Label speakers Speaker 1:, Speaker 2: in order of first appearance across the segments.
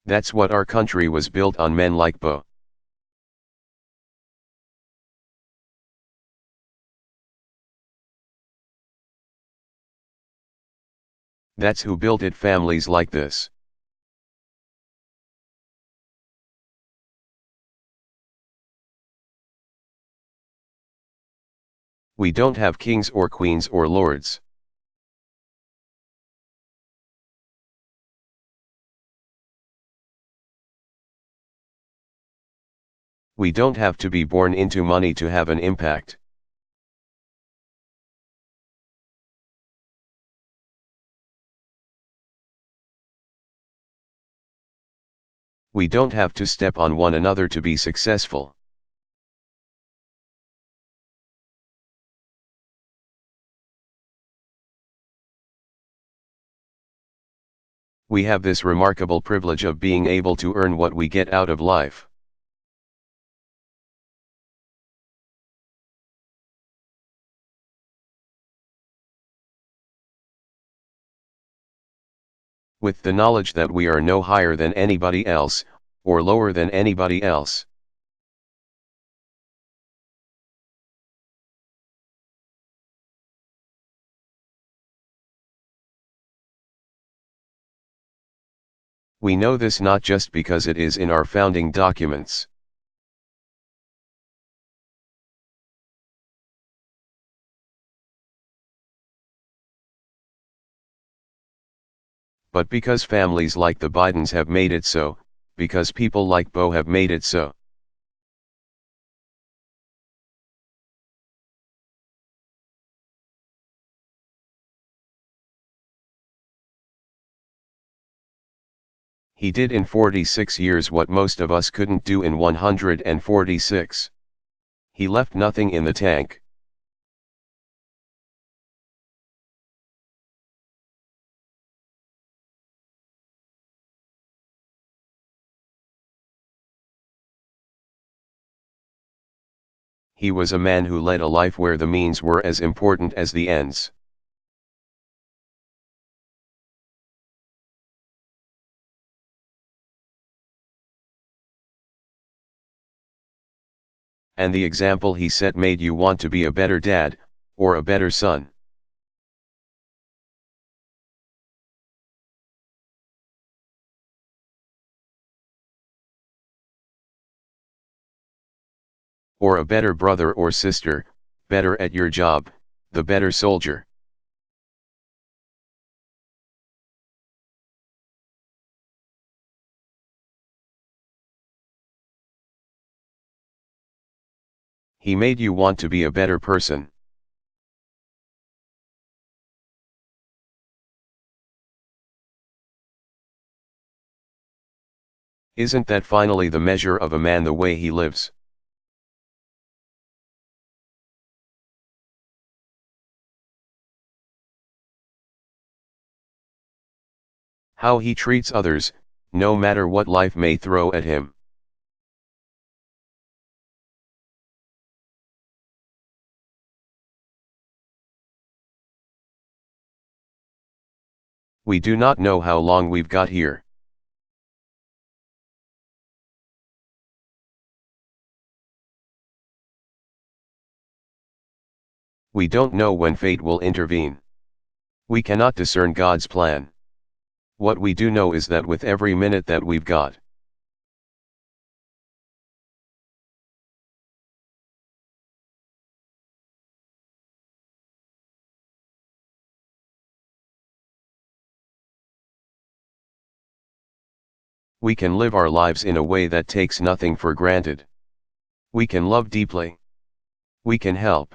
Speaker 1: That's what our country was built on, men like Bo. That's who built it, families like this. We don't have kings or queens or lords. We don't have to be born into money to have an impact. We don't have to step on one another to be successful. We have this remarkable privilege of being able to earn what we get out of life. With the knowledge that we are no higher than anybody else, or lower than anybody else. We know this not just because it is in our founding documents. But because families like the Bidens have made it so, because people like Bo have made it so. He did in 46 years what most of us couldn't do in 146. He left nothing in the tank. He was a man who led a life where the means were as important as the ends. And the example he set made you want to be a better dad, or a better son. Or a better brother or sister, better at your job, the better soldier. He made you want to be a better person. Isn't that finally the measure of a man, the way he lives? How he treats others, no matter what life may throw at him. We do not know how long we've got here. We don't know when fate will intervene. We cannot discern God's plan. What we do know is that with every minute that we've got, we can live our lives in a way that takes nothing for granted. We can love deeply. We can help.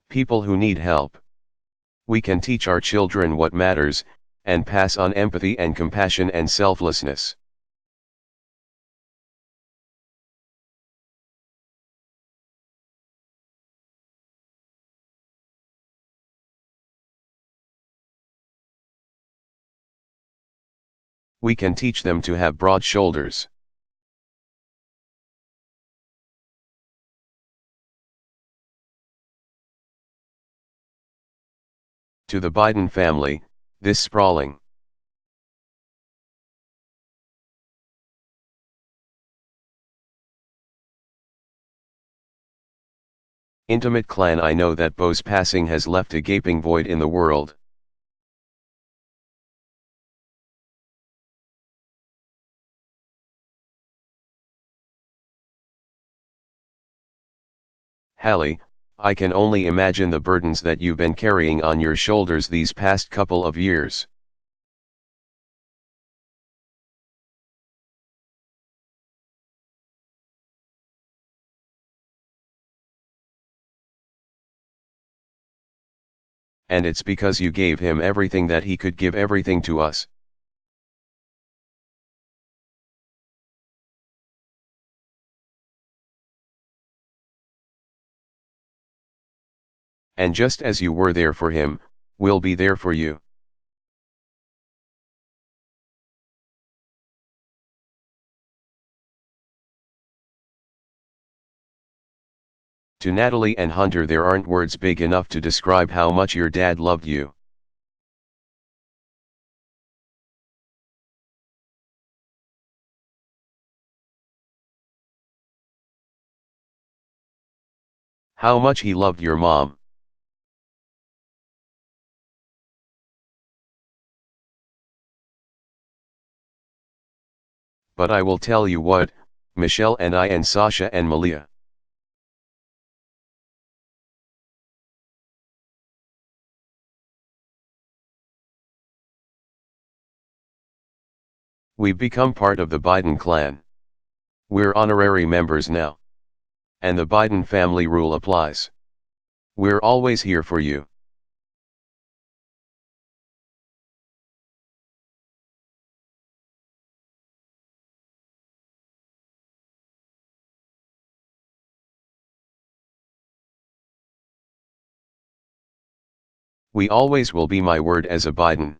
Speaker 1: People who need help. We can teach our children what matters, and pass on empathy and compassion and selflessness. We can teach them to have broad shoulders. To the Biden family, this sprawling, intimate clan, I know that Bo's passing has left a gaping void in the world. Hallie, I can only imagine the burdens that you've been carrying on your shoulders these past couple of years. And it's because you gave him everything that he could give everything to us. And just as you were there for him, we'll be there for you. To Natalie and Hunter, there aren't words big enough to describe how much your dad loved you. How much he loved your mom. But I will tell you what, Michelle and I and Sasha and Malia. We've become part of the Biden clan. We're honorary members now. And the Biden family rule applies. We're always here for you. We always will be, my word as a Biden.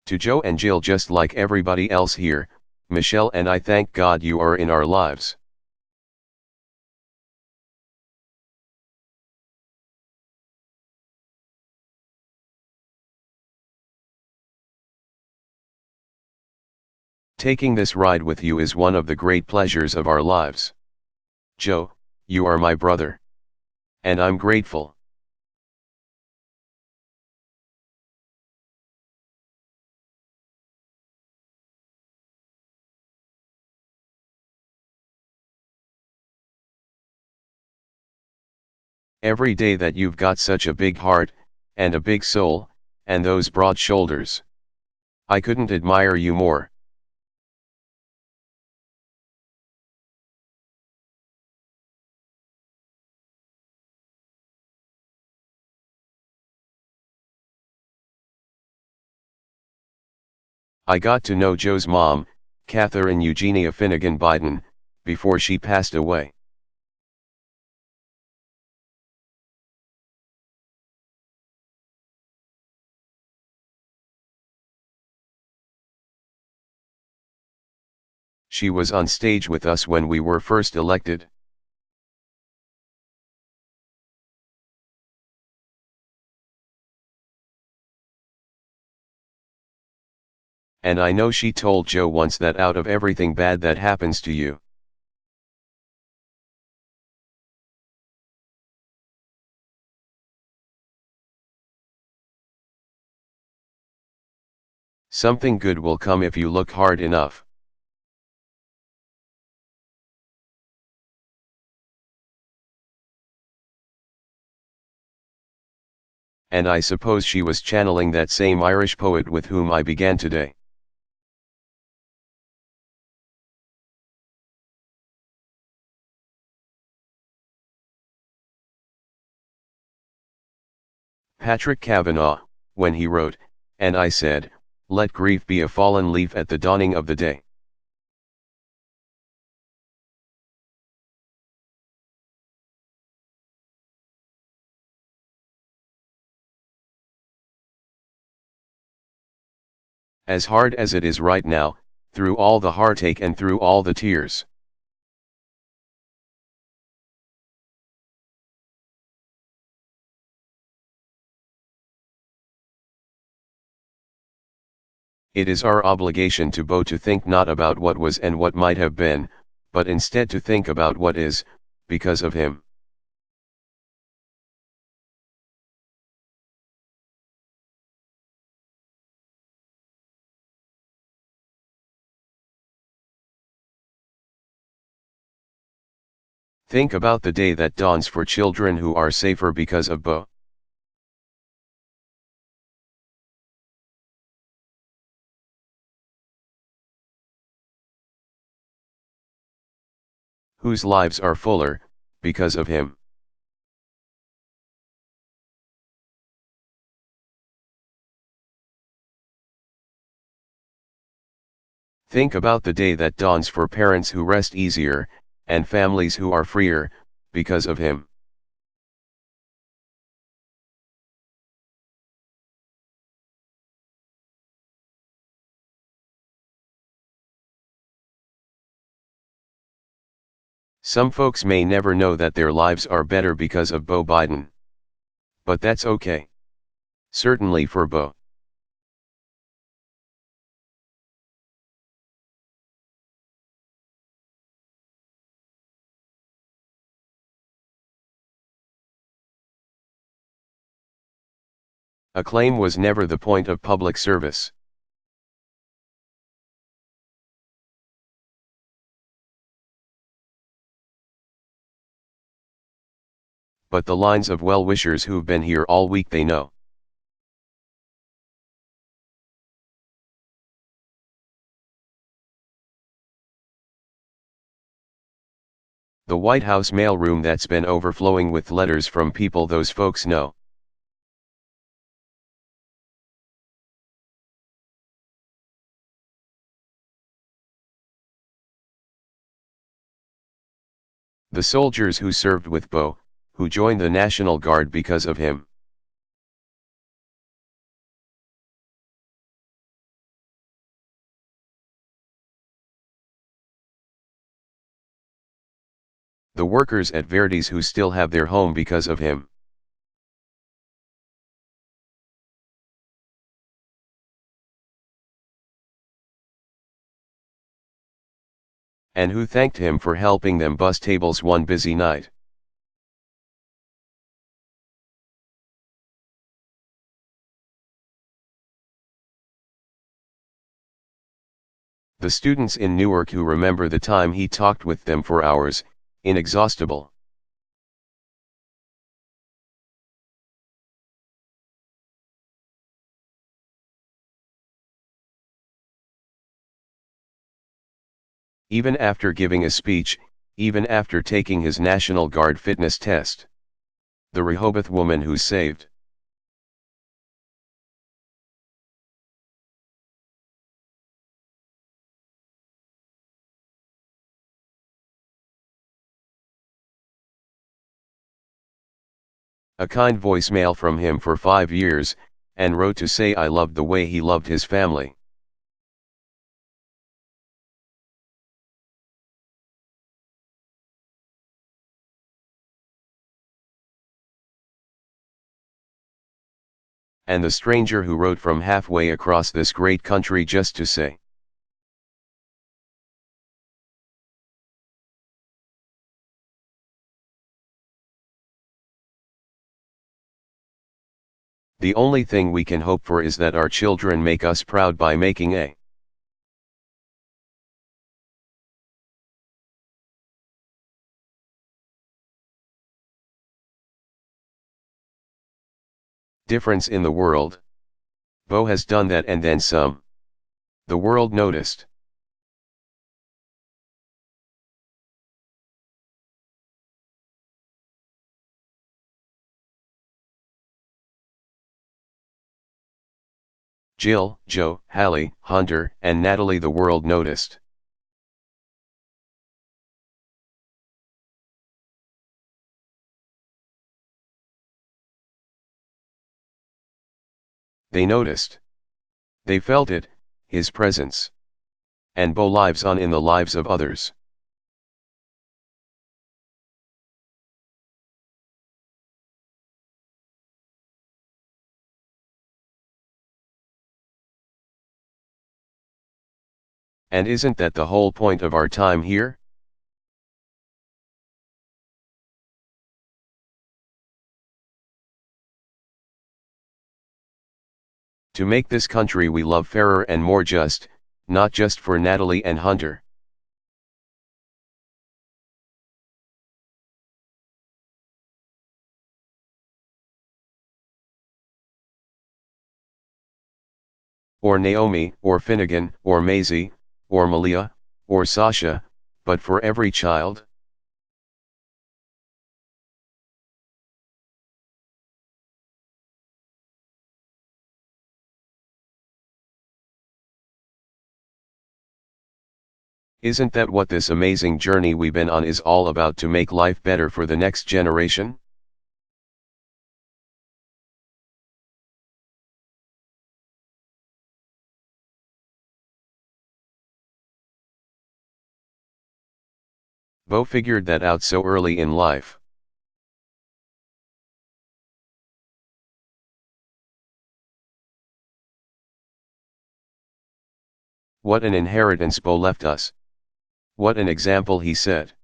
Speaker 1: To Joe and Jill, just like everybody else here, Michelle and I thank God you are in our lives. Taking this ride with you is one of the great pleasures of our lives. Joe, you are my brother. And I'm grateful. Every day that you've got such a big heart, and a big soul, and those broad shoulders. I couldn't admire you more. I got to know Joe's mom, Catherine Eugenia Finnegan Biden, before she passed away. She was on stage with us when we were first elected. And I know she told Joe once that out of everything bad that happens to you, something good will come if you look hard enough. And I suppose she was channeling that same Irish poet with whom I began today. Patrick Kavanagh, when he wrote, "And I said, let grief be a fallen leaf at the dawning of the day." As hard as it is right now, through all the heartache and through all the tears, It is our obligation to Bo to think not about what was and what might have been, but instead to think about what is, because of him. Think about the day that dawns for children who are safer because of Bo. Whose lives are fuller, because of him. Think about the day that dawns for parents who rest easier, and families who are freer, because of him. Some folks may never know that their lives are better because of Bo Biden. But that's okay. Certainly for Bo. Acclaim was never the point of public service. But the lines of well-wishers who've been here all week, they know. The White House mailroom that's been overflowing with letters from people those folks know. The soldiers who served with Bo, who joined the National Guard because of him. The workers at Verdi's who still have their home because of him. And who thanked him for helping them bus tables one busy night. The students in Newark who remember the time he talked with them for hours, inexhaustible. Even after giving a speech, even after taking his National Guard fitness test. The Rehoboth woman who saved. A kind voicemail from him for 5 years, and wrote to say I loved the way he loved his family. And the stranger who wrote from halfway across this great country just to say, the only thing we can hope for is that our children make us proud by making a difference in the world. Bo has done that and then some. The world noticed. Jill, Joe, Hallie, Hunter, and Natalie, the world noticed. They noticed. They felt it, his presence. And Bo lives on in the lives of others. And isn't that the whole point of our time here? To make this country we love fairer and more just, not just for Natalie and Hunter. Or Naomi, or Finnegan, or Maisie, or Malia, or Sasha, but for every child? Isn't that what this amazing journey we've been on is all about, to make life better for the next generation? Bo figured that out so early in life. What an inheritance Bo left us. What an example he set.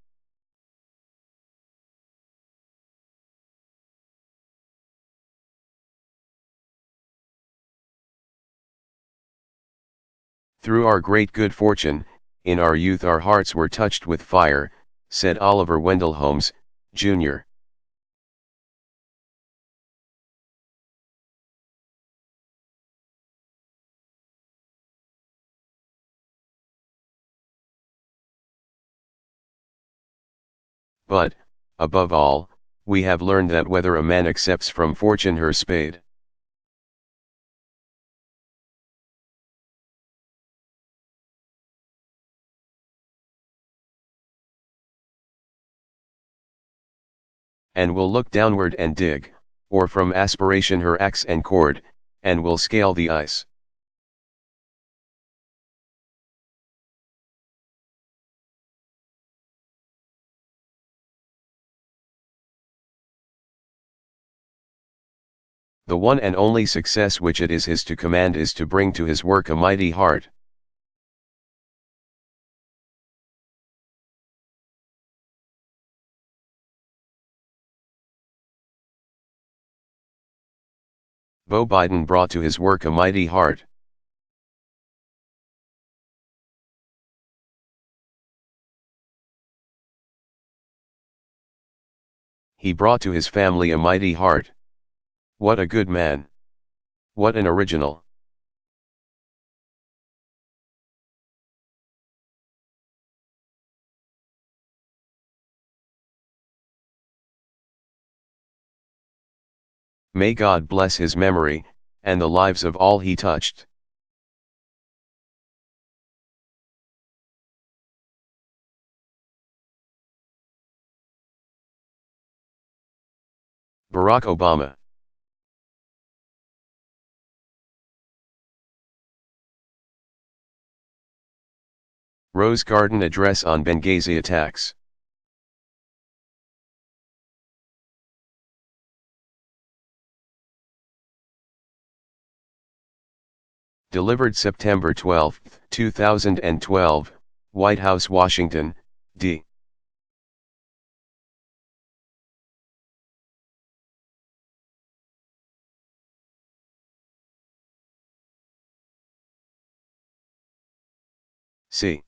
Speaker 1: Through our great good fortune, in our youth our hearts were touched with fire, said Oliver Wendell Holmes, Jr. But, above all, we have learned that whether a man accepts from fortune her spade, and will look downward and dig, or from aspiration her axe and cord, and will scale the ice. The one and only success which it is his to command is to bring to his work a mighty heart. Bo Biden brought to his work a mighty heart. He brought to his family a mighty heart. What a good man. What an original. May God bless his memory, and the lives of all he touched. Barack Obama. Rose Garden Address on Benghazi Attacks. Delivered September 12, 2012, White House, Washington, D. C.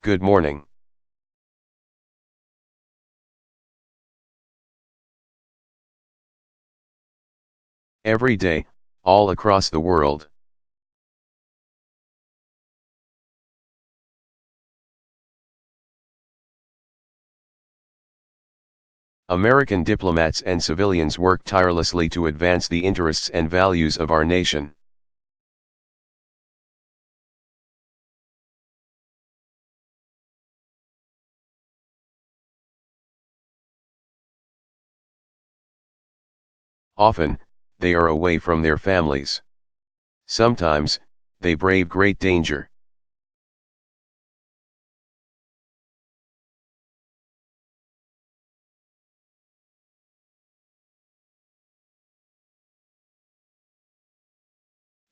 Speaker 1: Good morning. Every day, all across the world. American diplomats and civilians work tirelessly to advance the interests and values of our nation. Often, they are away from their families. Sometimes, they brave great danger.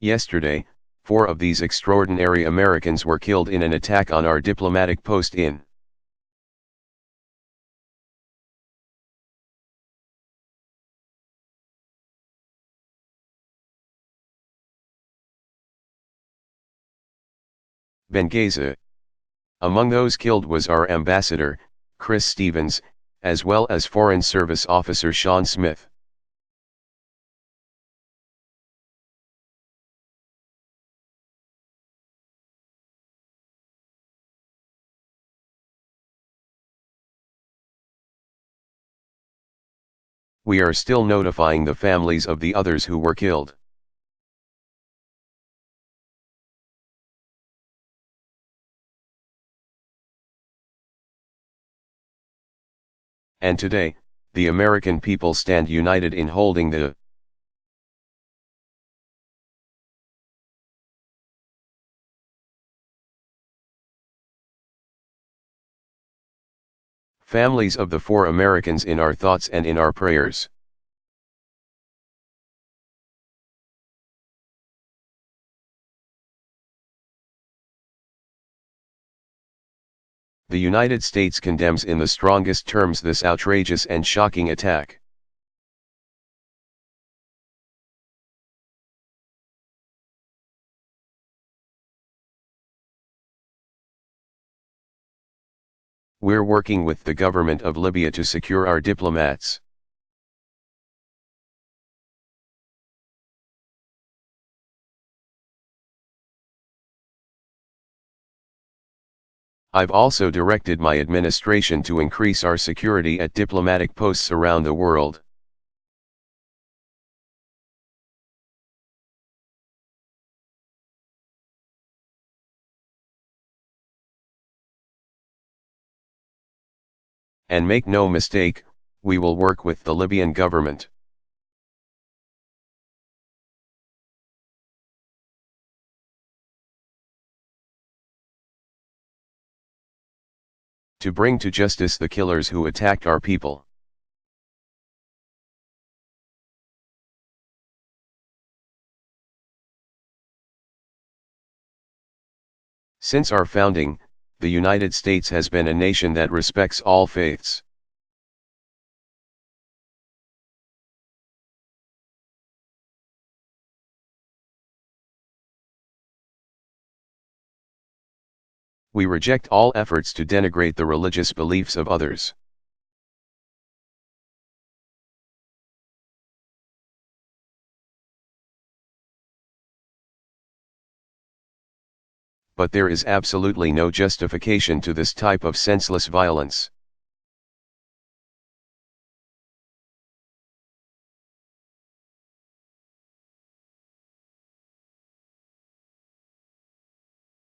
Speaker 1: Yesterday, 4 of these extraordinary Americans were killed in an attack on our diplomatic post in Benghazi. Among those killed was our ambassador, Chris Stevens, as well as Foreign Service Officer Sean Smith. We are still notifying the families of the others who were killed. And today, the American people stand united in holding the families of the 4 Americans in our thoughts and in our prayers. The United States condemns in the strongest terms this outrageous and shocking attack. We're working with the government of Libya to secure our diplomats. I've also directed my administration to increase our security at diplomatic posts around the world. And make no mistake, we will work with the Libyan government. To bring to justice the killers who attacked our people. Since our founding, the United States has been a nation that respects all faiths. We reject all efforts to denigrate the religious beliefs of others. But there is absolutely no justification to this type of senseless violence.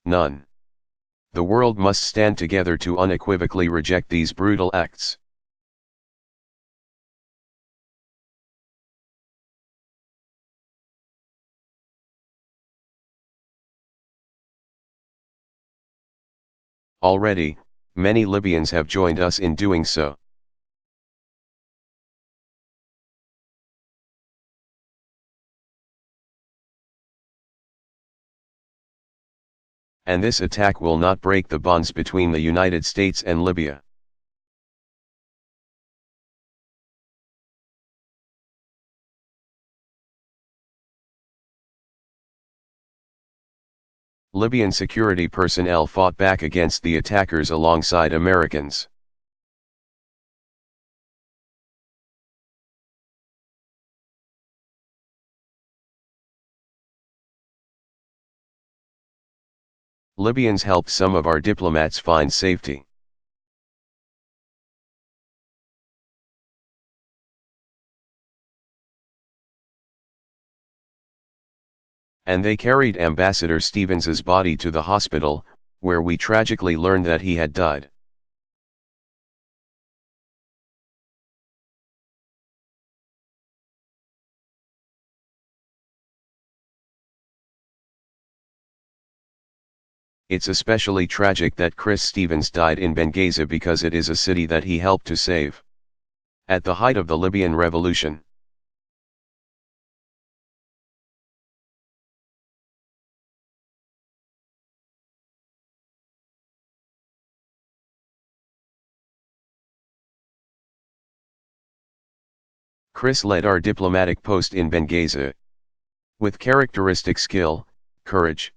Speaker 1: None. The world must stand together to unequivocally reject these brutal acts. Already, many Libyans have joined us in doing so. And this attack will not break the bonds between the United States and Libya. Libyan security personnel fought back against the attackers alongside Americans. Libyans helped some of our diplomats find safety. And they carried Ambassador Stevens's body to the hospital, where we tragically learned that he had died. It's especially tragic that Chris Stevens died in Benghazi because it is a city that he helped to save. At the height of the Libyan revolution, Chris led our diplomatic post in Benghazi with characteristic skill, courage,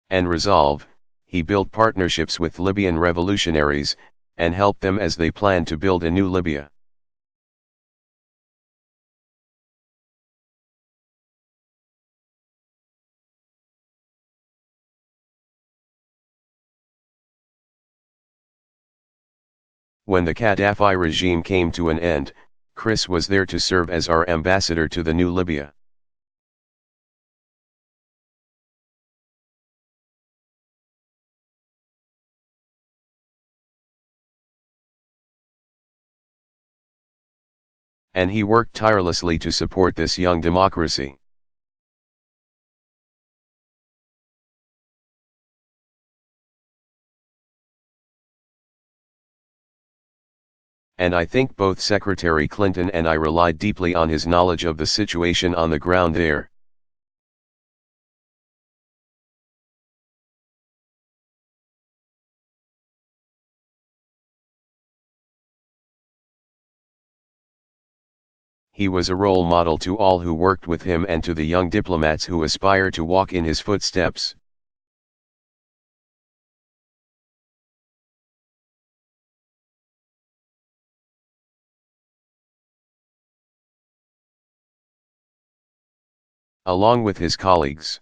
Speaker 1: and resolve. He built partnerships with Libyan revolutionaries, and helped them as they planned to build a new Libya. When the Gaddafi regime came to an end, Chris was there to serve as our ambassador to the new Libya. And he worked tirelessly to support this young democracy. And I think both Secretary Clinton and I relied deeply on his knowledge of the situation on the ground there. He was a role model to all who worked with him and to the young diplomats who aspire to walk in his footsteps. Along with his colleagues.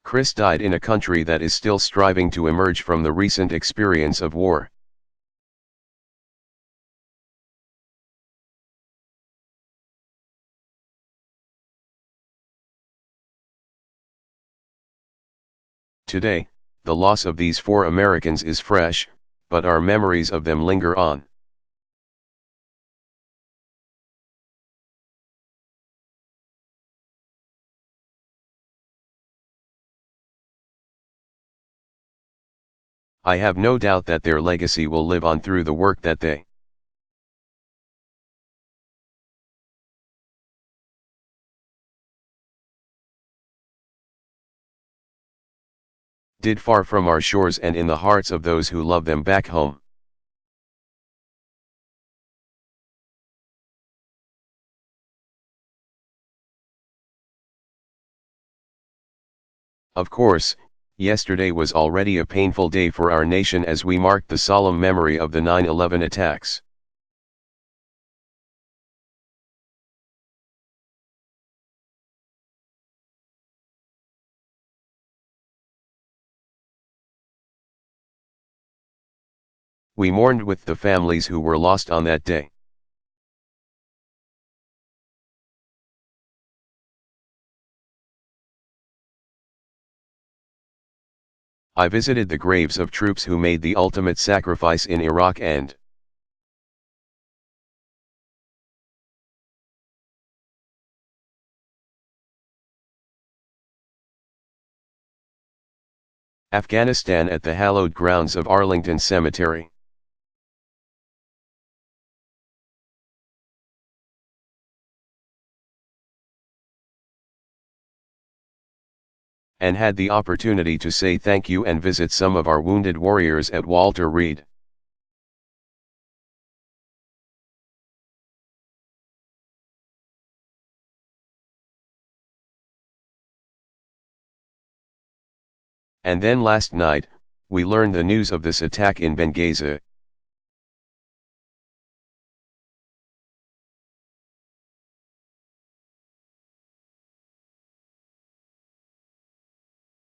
Speaker 1: Chris died in a country that is still striving to emerge from the recent experience of war. Today, the loss of these 4 Americans is fresh, but our memories of them linger on. I have no doubt that their legacy will live on through the work that they did far from our shores and in the hearts of those who love them back home. Of course, yesterday was already a painful day for our nation as we marked the solemn memory of the 9/11 attacks. We mourned with the families who were lost on that day. I visited the graves of troops who made the ultimate sacrifice in Iraq and Afghanistan at the hallowed grounds of Arlington Cemetery. And had the opportunity to say thank you and visit some of our wounded warriors at Walter Reed. And then last night, we learned the news of this attack in Benghazi.